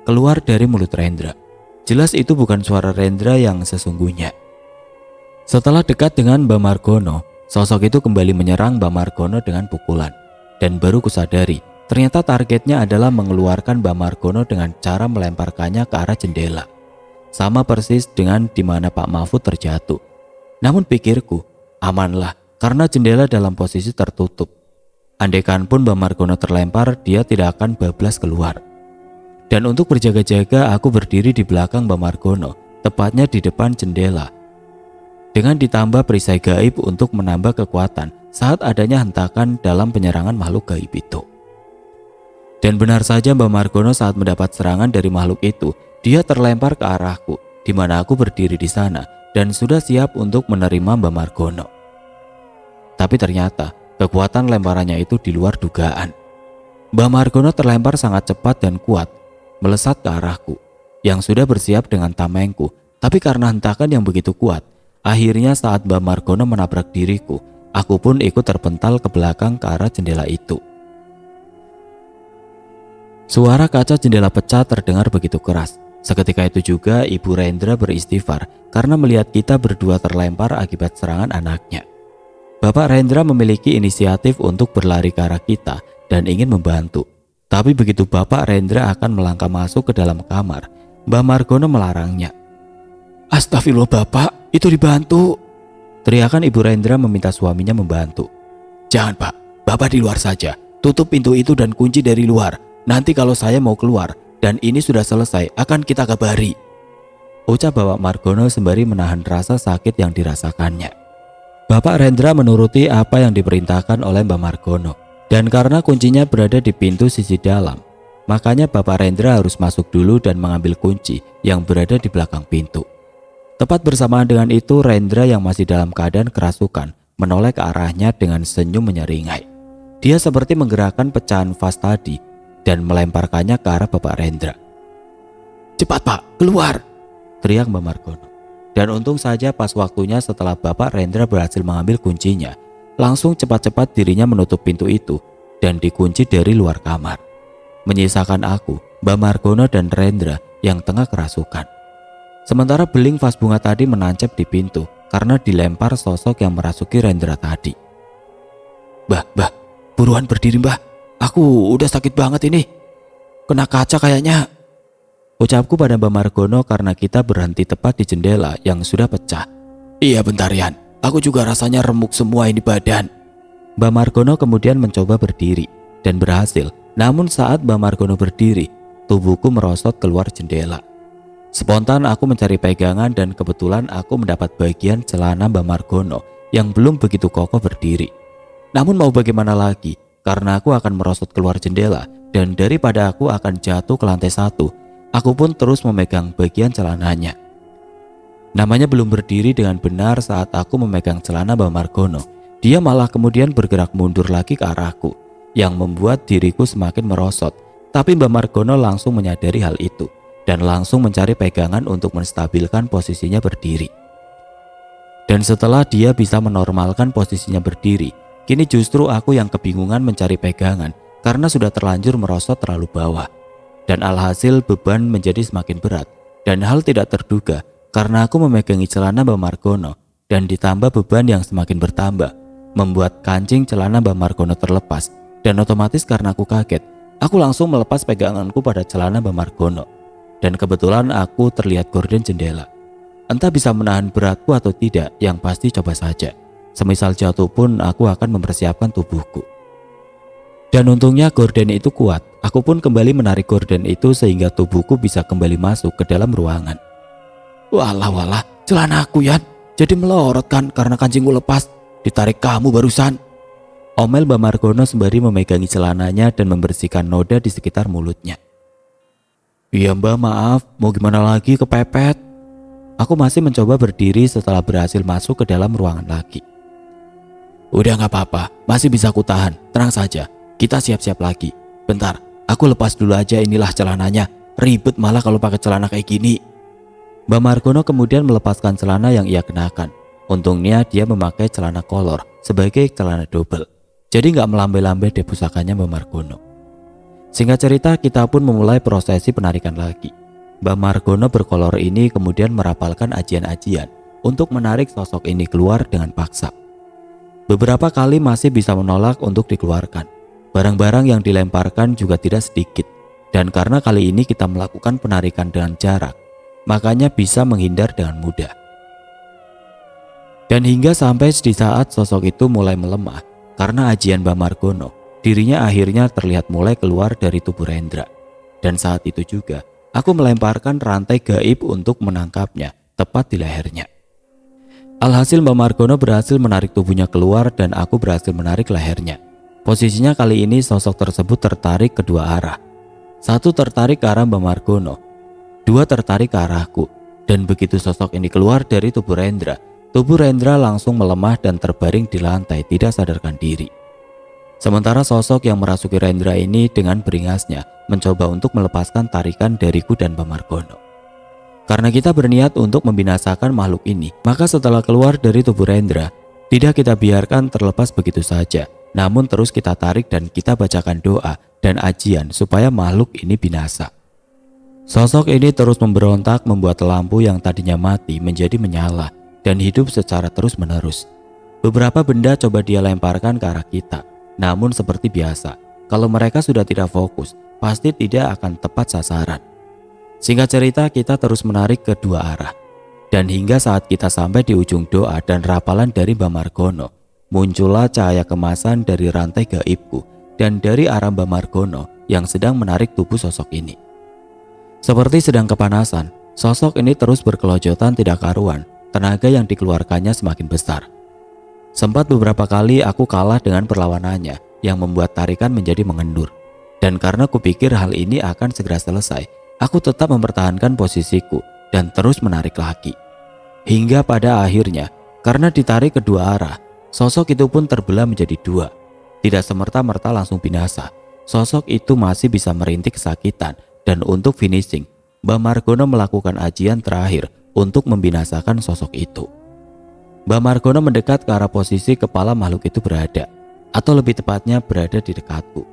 keluar dari mulut Rendra. Jelas itu bukan suara Rendra yang sesungguhnya. Setelah dekat dengan Mbah Margono, sosok itu kembali menyerang Mbah Margono dengan pukulan. Dan baru kusadari, ternyata targetnya adalah mengeluarkan Mbah Margono dengan cara melemparkannya ke arah jendela. Sama persis dengan di mana Pak Mahfud terjatuh. Namun pikirku, amanlah karena jendela dalam posisi tertutup. Andaikan pun Mbah Margono terlempar, dia tidak akan bablas keluar. Dan untuk berjaga-jaga aku berdiri di belakang Mbah Margono, tepatnya di depan jendela. Dengan ditambah perisai gaib untuk menambah kekuatan saat adanya hentakan dalam penyerangan makhluk gaib itu. Dan benar saja Mbah Margono saat mendapat serangan dari makhluk itu, dia terlempar ke arahku, di mana aku berdiri di sana dan sudah siap untuk menerima Mbah Margono. Tapi ternyata kekuatan lemparannya itu di luar dugaan. Mbah Margono terlempar sangat cepat dan kuat, melesat ke arahku, yang sudah bersiap dengan tamengku. Tapi karena hentakan yang begitu kuat, akhirnya saat Mbah Margono menabrak diriku, aku pun ikut terpental ke belakang ke arah jendela itu. Suara kaca jendela pecah terdengar begitu keras. Seketika itu juga Ibu Rendra beristighfar karena melihat kita berdua terlempar akibat serangan anaknya. Bapak Rendra memiliki inisiatif untuk berlari ke arah kita dan ingin membantu. Tapi begitu Bapak Rendra akan melangkah masuk ke dalam kamar, Mbah Margono melarangnya. "Astagfirullah Bapak, itu dibantu!" Teriakan Ibu Rendra meminta suaminya membantu. "Jangan Pak, Bapak di luar saja. Tutup pintu itu dan kunci dari luar. Nanti kalau saya mau keluar dan ini sudah selesai, akan kita kabari," ucap Bapak Margono sembari menahan rasa sakit yang dirasakannya. Bapak Rendra menuruti apa yang diperintahkan oleh Mbah Margono. Dan karena kuncinya berada di pintu sisi dalam, makanya Bapak Rendra harus masuk dulu dan mengambil kunci yang berada di belakang pintu. Tepat bersamaan dengan itu, Rendra yang masih dalam keadaan kerasukan menoleh ke arahnya dengan senyum menyeringai. Dia seperti menggerakkan pecahan vas tadi dan melemparkannya ke arah Bapak Rendra. "Cepat Pak, keluar!" teriak Mbah Margono. Dan untung saja pas waktunya setelah Bapak Rendra berhasil mengambil kuncinya, langsung cepat-cepat dirinya menutup pintu itu dan dikunci dari luar kamar. Menyisakan aku, Mbah Margono dan Rendra yang tengah kerasukan. Sementara beling vas bunga tadi menancap di pintu karena dilempar sosok yang merasuki Rendra tadi. Mbah, buruan berdiri Mbah. Aku udah sakit banget ini. Kena kaca kayaknya," ucapku pada Mbah Margono karena kita berhenti tepat di jendela yang sudah pecah. "Iya bentar Yan, aku juga rasanya remuk semua ini badan." Mbah Margono kemudian mencoba berdiri dan berhasil. Namun saat Mbah Margono berdiri, tubuhku merosot keluar jendela. Spontan aku mencari pegangan dan kebetulan aku mendapat bagian celana Mbah Margono yang belum begitu kokoh berdiri. Namun mau bagaimana lagi, karena aku akan merosot keluar jendela dan daripada aku akan jatuh ke lantai 1, aku pun terus memegang bagian celananya. Namanya belum berdiri dengan benar saat aku memegang celana Mbah Margono, dia malah kemudian bergerak mundur lagi ke arahku, yang membuat diriku semakin merosot. Tapi Mbah Margono langsung menyadari hal itu dan langsung mencari pegangan untuk menstabilkan posisinya berdiri. Dan setelah dia bisa menormalkan posisinya berdiri, kini justru aku yang kebingungan mencari pegangan karena sudah terlanjur merosot terlalu bawah. Dan alhasil beban menjadi semakin berat. Dan hal tidak terduga karena aku memegangi celana Mbah Margono dan ditambah beban yang semakin bertambah, membuat kancing celana Mbah Margono terlepas. Dan otomatis karena aku kaget, aku langsung melepas peganganku pada celana Mbah Margono. Dan kebetulan aku terlihat gorden jendela. Entah bisa menahan beratku atau tidak, yang pasti coba saja. Semisal jatuh pun aku akan mempersiapkan tubuhku. Dan untungnya gorden itu kuat. Aku pun kembali menarik gorden itu sehingga tubuhku bisa kembali masuk ke dalam ruangan. Walah walah, celanaku Yan. Jadi melorot kan karena kancingku lepas. Ditarik kamu barusan. Omel Mbak Margono sembari memegangi celananya dan membersihkan noda di sekitar mulutnya. Iya Mbak, maaf, mau gimana lagi, kepepet. Aku masih mencoba berdiri setelah berhasil masuk ke dalam ruangan lagi. Udah gak apa-apa, masih bisa kutahan, tenang saja. Kita siap-siap lagi. Bentar, aku lepas dulu aja inilah celananya. Ribet malah kalau pakai celana kayak gini. Mbak Margono kemudian melepaskan celana yang ia kenakan. Untungnya dia memakai celana kolor sebagai celana double. Jadi gak melambai-lambai deh pusakanya Mbak Margono. Singkat cerita, kita pun memulai prosesi penarikan lagi. Mbak Margono berkolor ini kemudian merapalkan ajian-ajian untuk menarik sosok ini keluar dengan paksa. Beberapa kali masih bisa menolak untuk dikeluarkan. Barang-barang yang dilemparkan juga tidak sedikit. Dan karena kali ini kita melakukan penarikan dengan jarak, makanya bisa menghindar dengan mudah. Dan hingga sampai di saat sosok itu mulai melemah karena ajian Mbak Margono, dirinya akhirnya terlihat mulai keluar dari tubuh Rendra. Dan saat itu juga aku melemparkan rantai gaib untuk menangkapnya tepat di lehernya. Alhasil Mbak Margono berhasil menarik tubuhnya keluar dan aku berhasil menarik lehernya. Posisinya kali ini sosok tersebut tertarik kedua arah. Satu tertarik ke arah Mbak Margono, dua tertarik ke arahku. Dan begitu sosok ini keluar dari tubuh Rendra langsung melemah dan terbaring di lantai tidak sadarkan diri. Sementara sosok yang merasuki Rendra ini dengan beringasnya mencoba untuk melepaskan tarikan dariku dan Mbak Margono. Karena kita berniat untuk membinasakan makhluk ini, maka setelah keluar dari tubuh Rendra, tidak kita biarkan terlepas begitu saja, namun terus kita tarik dan kita bacakan doa dan ajian supaya makhluk ini binasa. Sosok ini terus memberontak membuat lampu yang tadinya mati menjadi menyala dan hidup secara terus-menerus. Beberapa benda coba dia lemparkan ke arah kita, namun seperti biasa, kalau mereka sudah tidak fokus, pasti tidak akan tepat sasaran. Singkat cerita, kita terus menarik ke dua arah. Dan hingga saat kita sampai di ujung doa dan rapalan dari Mbak Margono, muncullah cahaya kemasan dari rantai gaibku dan dari arah Mbak Margono yang sedang menarik tubuh sosok ini. Seperti sedang kepanasan, sosok ini terus berkelojotan tidak karuan, tenaga yang dikeluarkannya semakin besar. Sempat beberapa kali aku kalah dengan perlawanannya yang membuat tarikan menjadi mengendur. Dan karena kupikir hal ini akan segera selesai, aku tetap mempertahankan posisiku dan terus menarik lagi. Hingga pada akhirnya, karena ditarik kedua arah, sosok itu pun terbelah menjadi dua. Tidak semerta-merta langsung binasa. Sosok itu masih bisa merintih kesakitan dan untuk finishing, Mbak Margono melakukan ajian terakhir untuk membinasakan sosok itu. Mbak Margono mendekat ke arah posisi kepala makhluk itu berada, atau lebih tepatnya berada di dekatku.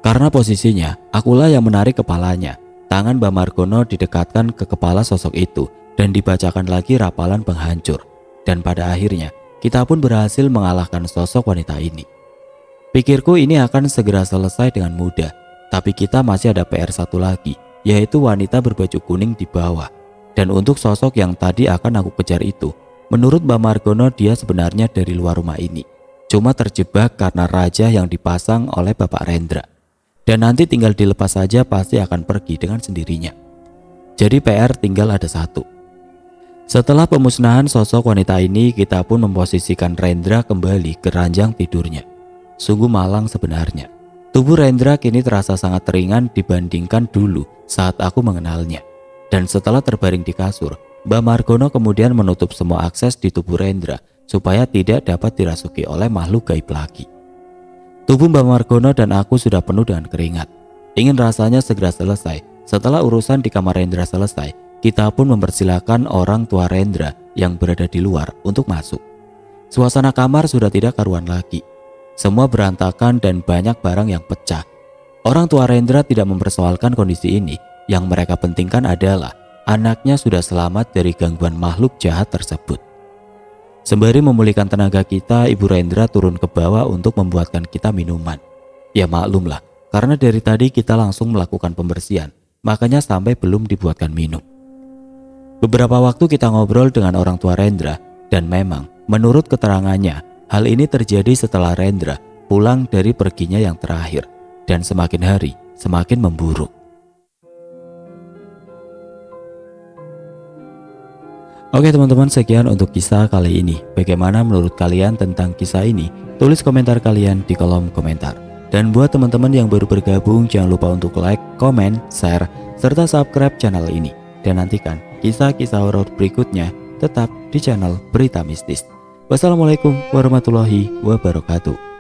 Karena posisinya, akulah yang menarik kepalanya. Tangan Mbak Margono didekatkan ke kepala sosok itu dan dibacakan lagi rapalan penghancur. Dan pada akhirnya, kita pun berhasil mengalahkan sosok wanita ini. Pikirku ini akan segera selesai dengan mudah, tapi kita masih ada PR satu lagi, yaitu wanita berbaju kuning di bawah. Dan untuk sosok yang tadi akan aku kejar itu, menurut Mbak Margono dia sebenarnya dari luar rumah ini, cuma terjebak karena raja yang dipasang oleh Bapak Rendra. Dan nanti tinggal dilepas saja pasti akan pergi dengan sendirinya. Jadi PR tinggal ada satu. Setelah pemusnahan sosok wanita ini, kita pun memposisikan Rendra kembali ke ranjang tidurnya. Sungguh malang sebenarnya. Tubuh Rendra kini terasa sangat ringan dibandingkan dulu saat aku mengenalnya. Dan setelah terbaring di kasur, Mbak Margono kemudian menutup semua akses di tubuh Rendra supaya tidak dapat dirasuki oleh makhluk gaib lagi. Tubuh Mbak Margono dan aku sudah penuh dengan keringat. Ingin rasanya segera selesai. Setelah urusan di kamar Rendra selesai, kita pun mempersilahkan orang tua Rendra yang berada di luar untuk masuk. Suasana kamar sudah tidak karuan lagi. Semua berantakan dan banyak barang yang pecah. Orang tua Rendra tidak mempersoalkan kondisi ini. Yang mereka pentingkan adalah anaknya sudah selamat dari gangguan makhluk jahat tersebut. Sembari memulihkan tenaga kita, Ibu Rendra turun ke bawah untuk membuatkan kita minuman. Ya maklumlah, karena dari tadi kita langsung melakukan pembersihan, makanya sampai belum dibuatkan minum. Beberapa waktu kita ngobrol dengan orang tua Rendra, dan memang menurut keterangannya, hal ini terjadi setelah Rendra pulang dari perginya yang terakhir, dan semakin hari semakin memburuk. Oke teman-teman, sekian untuk kisah kali ini. Bagaimana menurut kalian tentang kisah ini? Tulis komentar kalian di kolom komentar. Dan buat teman-teman yang baru bergabung, jangan lupa untuk like, komen, share, serta subscribe channel ini. Dan nantikan kisah-kisah horor berikutnya tetap di channel Berita Mistis. Wassalamualaikum warahmatullahi wabarakatuh.